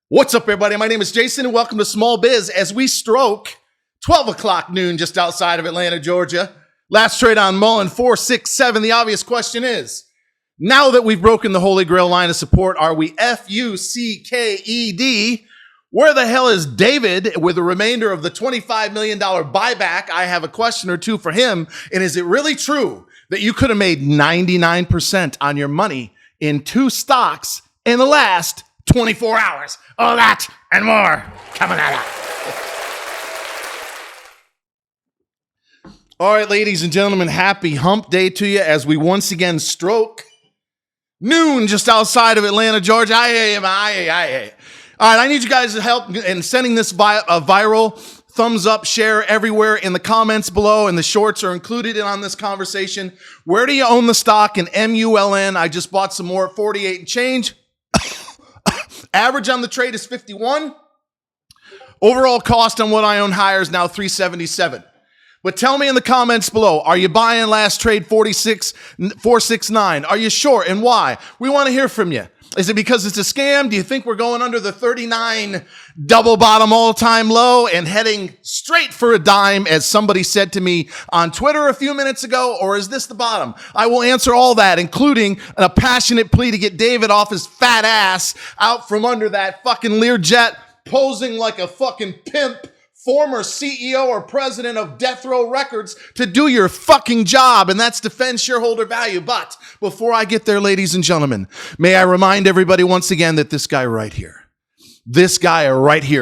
What's up, everybody? My name is Jason, and welcome to Small Biz as we stroke 12 o'clock noon just outside of Atlanta, Georgia. Last trade on MULN 467. The obvious question is, now that we've broken the Holy Grail line of support, are we FUCKED? Where the hell is David with the remainder of the $25 million buyback? I have a question or two for him. And is it really true that you could have made 99% on your money in two stocks in the last 24 hours? All that and more coming at us. All right, ladies and gentlemen, happy hump day to you as we once again stroke noon just outside of Atlanta, Georgia. All right, I need you guys to help in sending this viral. Thumbs up, share everywhere in the comments below, and the shorts are included on this conversation. Where do you own the stock in MULN? I just bought some more at 48 and change. Average on the trade is 51. Overall cost on what I own higher is now 377. But tell me in the comments below, are you buying last trade 469? Are you short and why? We want to hear from you. Is it because it's a scam? Do you think we're going under the 39 double bottom all-time low and heading straight for a dime, as somebody said to me on Twitter a few minutes ago? Or is this the bottom? I will answer all that, including a passionate plea to get David off his fat ass out from under that fucking Learjet, posing like a fucking pimp, former CEO or president of Death Row Records, to do your fucking job, and that's defend shareholder value. But before I get there, ladies and gentlemen, may I remind everybody once again that this guy right here,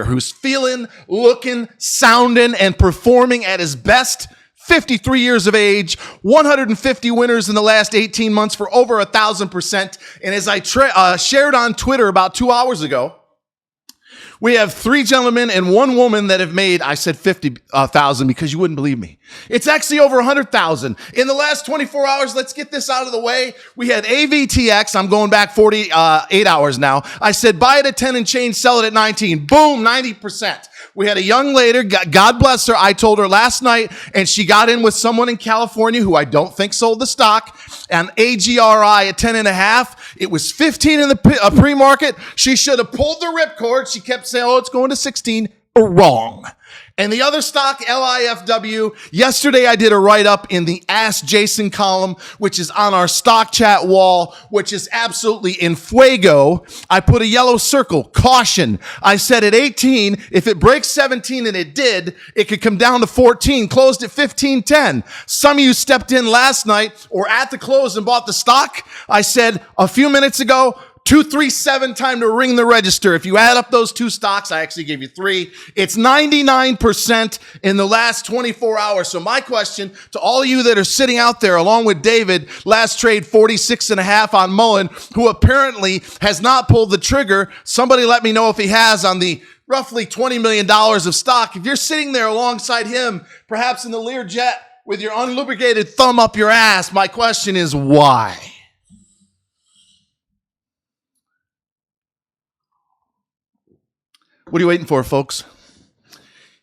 who's feeling, looking, sounding, and performing at his best, 53 years of age, 150 winners in the last 18 months for over 1,000%. And as I shared on Twitter about 2 hours ago, we have three gentlemen and one woman that have made, I said 50,000 because you wouldn't believe me. It's actually over 100,000. In the last 24 hours, let's get this out of the way. We had AVTX. I'm going back 48 hours now. I said, buy it at 10 and change, sell it at 19. Boom, 90%. We had a young lady, God bless her. I told her last night, and she got in with someone in California who I don't think sold the stock, and AGRI at 10 and a half. It was 15 in the pre-market. She should have pulled the ripcord. She kept saying, oh, it's going to 16. Wrong. And the other stock, LIFW, yesterday I did a write-up in the Ask Jason column, which is on our stock chat wall, which is absolutely in fuego. I put a yellow circle, caution. I said at 18, if it breaks 17, and it did, it could come down to 14, closed at 15.10. Some of you stepped in last night or at the close and bought the stock. I said a few minutes ago, 237, time to ring the register. If you add up those two stocks, I actually gave you three. It's 99% in the last 24 hours. So my question to all of you that are sitting out there, along with David, last trade 46 and a half on MULN, who apparently has not pulled the trigger. Somebody let me know if he has on the roughly $20 million of stock. If you're sitting there alongside him, perhaps in the Learjet with your unlubricated thumb up your ass, my question is why? What are you waiting for, folks?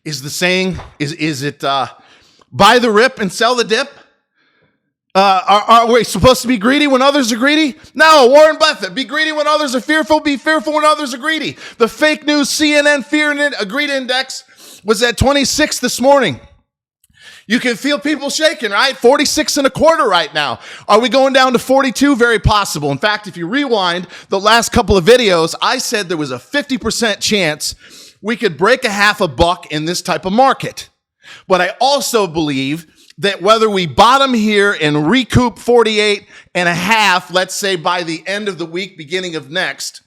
Is the saying, is it buy the rip and sell the dip? Are we supposed to be greedy when others are greedy? No, Warren Buffett, be greedy when others are fearful, be fearful when others are greedy. The fake news CNN Fear Greed Index was at 26 this morning. You can feel people shaking, right? 46 and a quarter right now. Are we going down to 42? Very possible. In fact, if you rewind the last couple of videos, I said there was a 50% chance we could break a half a buck in this type of market. But I also believe that whether we bottom here and recoup 48 and a half, let's say by the end of the week, beginning of next,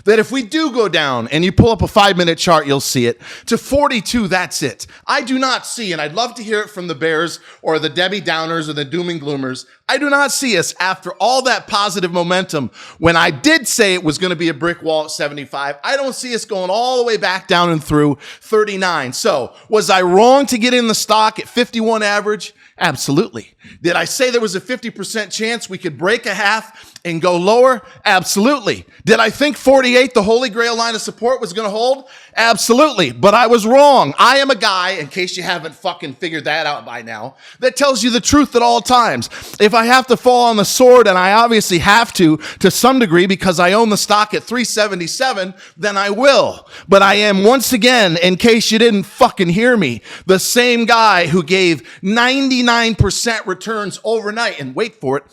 that if we do go down, and you pull up a 5-minute chart, you'll see it, to 42, that's it. I do not see, and I'd love to hear it from the bears or the Debbie Downers or the doom and gloomers, I do not see us after all that positive momentum. When I did say it was going to be a brick wall at 75, I don't see us going all the way back down and through 39. So was I wrong to get in the stock at 51 average? Absolutely. Did I say there was a 50% chance we could break a half and go lower? Absolutely. Did I think 48, the Holy Grail line of support, was going to hold? Absolutely. But I was wrong. I am a guy, in case you haven't fucking figured that out by now, that tells you the truth at all times. If If I have to fall on the sword, and I obviously have to some degree because I own the stock at 377, then I will. But I am, once again, in case you didn't fucking hear me, the same guy who gave 99% returns overnight. And wait for it.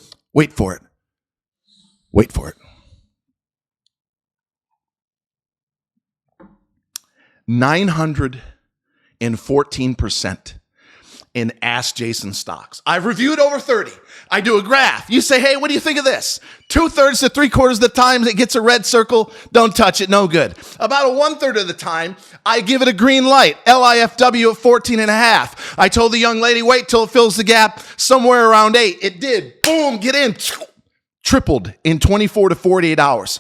914% in Ask Jason stocks. I've reviewed over 30. I do a graph. You say, hey, what do you think of this? 2/3 to 3/4 of the time it gets a red circle, don't touch it, no good. About a 1/3 of the time, I give it a green light, LIFW at 14.5. I told the young lady, wait till it fills the gap somewhere around 8. It did. Boom, get in. Tripled in 24 to 48 hours.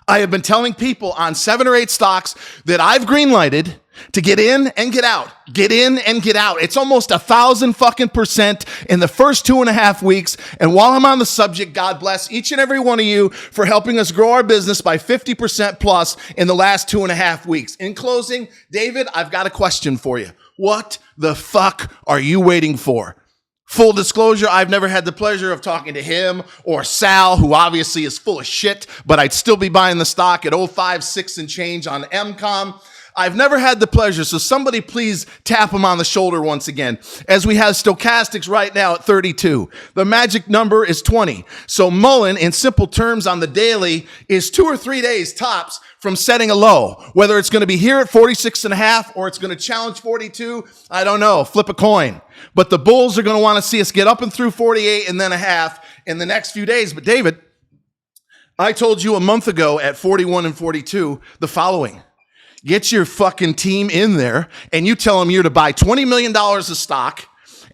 I have been telling people on 7 or 8 stocks that I've green lighted to get in and get out. Get in and get out. It's almost 1,000% in the first 2.5 weeks. And while I'm on the subject, God bless each and every one of you for helping us grow our business by 50% plus in the last 2.5 weeks. In closing, David, I've got a question for you. What the fuck are you waiting for? Full disclosure, I've never had the pleasure of talking to him or Sal, who obviously is full of shit, but I'd still be buying the stock at 0.56 and change on MCOM. I've never had the pleasure, so somebody please tap him on the shoulder once again, as we have stochastics right now at 32. The magic number is 20. So MULN, in simple terms on the daily, is 2 or 3 days tops from setting a low. Whether it's going to be here at 46.5 or it's going to challenge 42, I don't know. Flip a coin. But the bulls are going to want to see us get up and through 48 and then a half in the next few days. But David, I told you a month ago at 41 and 42 the following. Get your fucking team in there and you tell them you're to buy $20 million of stock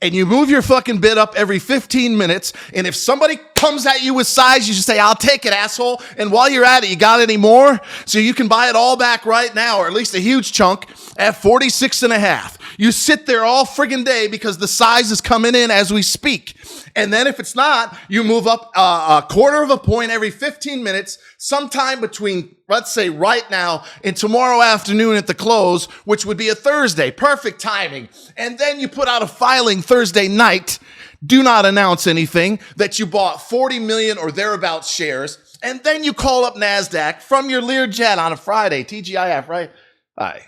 and you move your fucking bid up every 15 minutes. And if somebody comes at you with size, you just say, I'll take it, asshole. And while you're at it, you got any more? So you can buy it all back right now, or at least a huge chunk at 46.5. You sit there all friggin' day because the size is coming in as we speak. And then if it's not, you move up a 1/4 of a point every 15 minutes, sometime between, let's say right now and tomorrow afternoon at the close, which would be a Thursday. Perfect timing. And then you put out a filing Thursday night. Do not announce anything that you bought 40 million or thereabouts shares. And then you call up NASDAQ from your Learjet on a Friday, TGIF, right? Hi.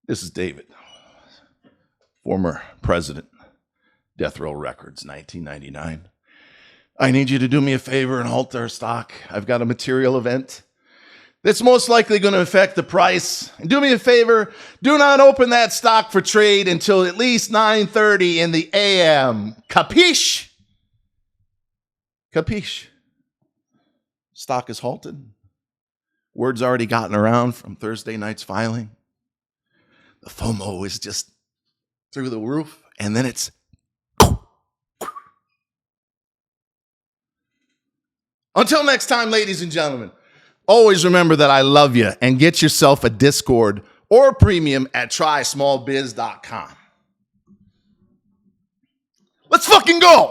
This is David, former president, Death Row Records, 1999. I need you to do me a favor and halt our stock. I've got a material event that's most likely going to affect the price. And do me a favor, do not open that stock for trade until at least 9:30 in the AM. Capiche? Capiche? Stock is halted. Word's already gotten around from Thursday night's filing. The FOMO is just through the roof, and then it's until next time, ladies and gentlemen, always remember that I love you and get yourself a Discord or a premium at trysmallbiz.com. Let's fucking go.